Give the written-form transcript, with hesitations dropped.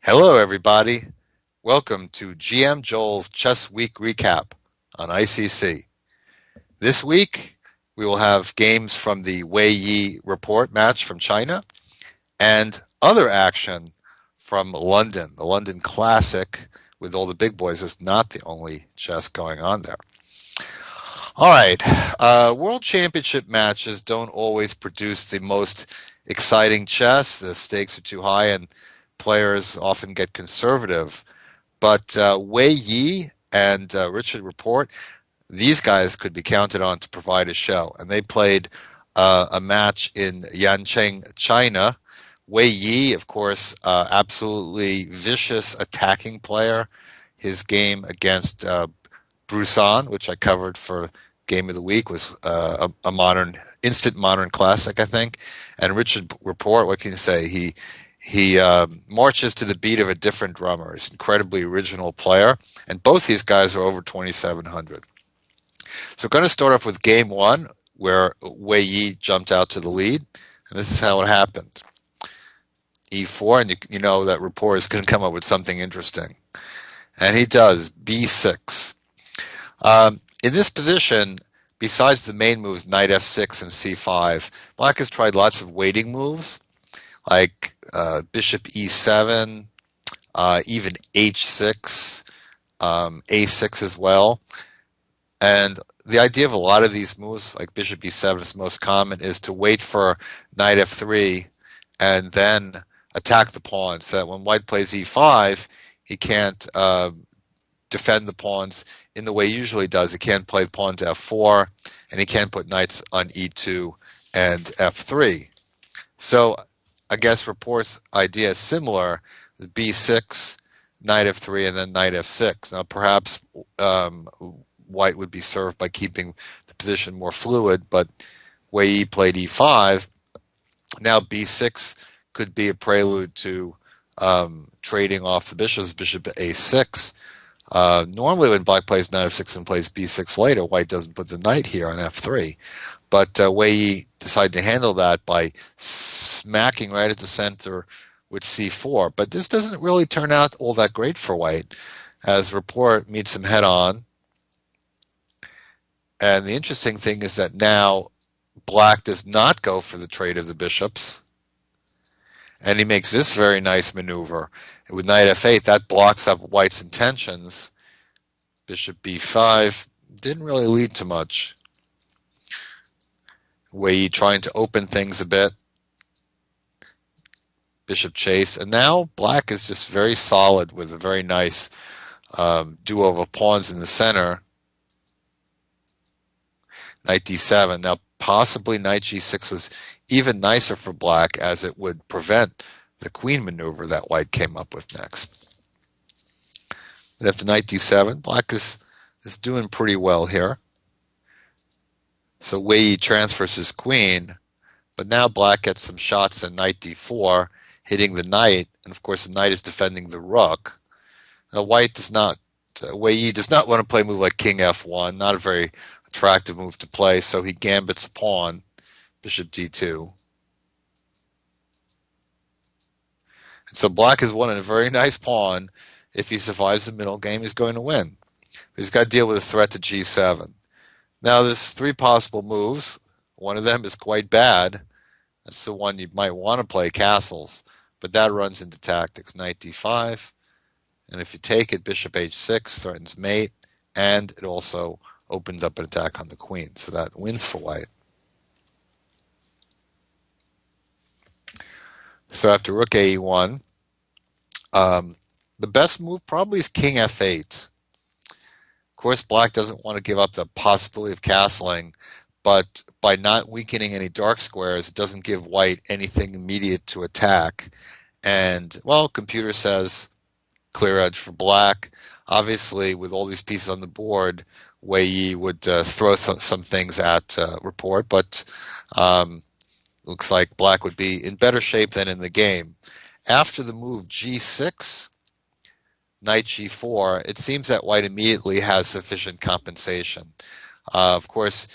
Hello, everybody. Welcome to GM Joel's Chess Week Recap on ICC. This week, we will have games from the Wei Yi report match from China and other action from London. The London Classic with all the big boys is not the only chess going on there. All right. World Championship matches don't always produce the most exciting chess. The stakes are too high and players often get conservative. But Wei Yi and Richard Rapport, these guys could be counted on to provide a show. And they played a match in Yancheng, China. Wei Yi, of course, absolutely vicious attacking player. His game against Brusan, which I covered for Game of the Week, was a modern, instant modern classic, I think. And Richard Rapport, what can you say? He marches to the beat of a different drummer. He's an incredibly original player, and both these guys are over 2,700. So we're going to start off with game one, where Wei Yi jumped out to the lead, and this is how it happened. E4, and you know that Rapport is going to come up with something interesting. And he does, B6. In this position, besides the main moves, knight f6 and c5, Black has tried lots of waiting moves, like bishop e7, even h6, a6 as well. And the idea of a lot of these moves, like bishop e7 is most common, is to wait for knight f3 and then attack the pawn, so that when white plays e5, he can't defend the pawns in the way he usually does. He can't play the pawn to f4, and he can't put knights on e2 and f3. So I guess Rapport's idea is similar: b6, knight f3, and then knight f6. Now perhaps white would be served by keeping the position more fluid, but Wei Yi played e5. Now b6 could be a prelude to trading off the bishops, bishop a6. Normally when black plays knight f6 and plays b6 later, white doesn't put the knight here on f3. But Wei Yi decided to handle that by smacking right at the center with c4. But this doesn't really turn out all that great for white, as Rapport meets him head-on. And the interesting thing is that now black does not go for the trade of the bishops, and he makes this very nice maneuver. With knight f8, that blocks up white's intentions. Bishop b5 didn't really lead to much. Wei Yi trying to open things a bit. Bishop chase. And now black is just very solid with a very nice duo of pawns in the center. Knight d7. Now possibly knight g6 was even nicer for black, as it would prevent the queen maneuver that white came up with next. But after knight d7, black is doing pretty well here. So Wei Yi transfers his queen, but now black gets some shots at knight d4, hitting the knight, and of course the knight is defending the rook. Now Wei Yi does not want to play a move like king f1, not a very attractive move to play, so he gambits a pawn, bishop d2. And so black has won a very nice pawn. If he survives the middle game, he's going to win. But he's got to deal with a threat to g7. Now there's three possible moves. One of them is quite bad. That's the one you might want to play, castles. But that runs into tactics. Knight d5. And if you take it, bishop h6 threatens mate. And it also opens up an attack on the queen. So that wins for white. So after rook a1, the best move probably is king f8. Of course, black doesn't want to give up the possibility of castling, but by not weakening any dark squares, it doesn't give white anything immediate to attack. And, well, computer says clear edge for black. Obviously, with all these pieces on the board, Wei Yi would throw some things at Rapport, but looks like black would be in better shape than in the game. After the move g6, knight g4, it seems that white immediately has sufficient compensation. Of course,